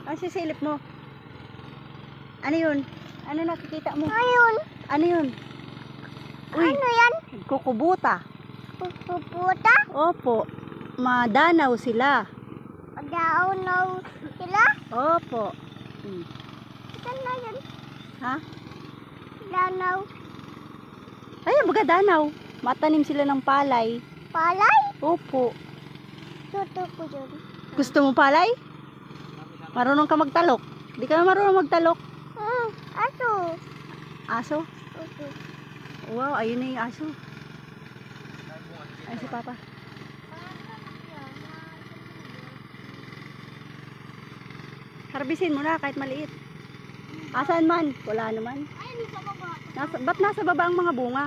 Ang sisilip mo. Ano yun? Ano nakikita mo? Ayun. Ano yun? Uy, Ano yan? kukubuta. Puputa? Opo. Madanaw sila. Daaw-naw sila? Opo. Saan na yan? Ha? Danaw. Ayun, baga danaw. Matanim sila ng palay. Palay? Opo. Tuto ko yun. Gusto mo palay? Marunong ka magtalok? Di ka marunong magtalok? Aso. Aso? Okay. Wow, ayun na yung aso. Ay, si Papa. Harbisin mo na kahit maliit. Asan man? Wala naman. Ay, nasa baba. Ba't nasa baba ang mga bunga?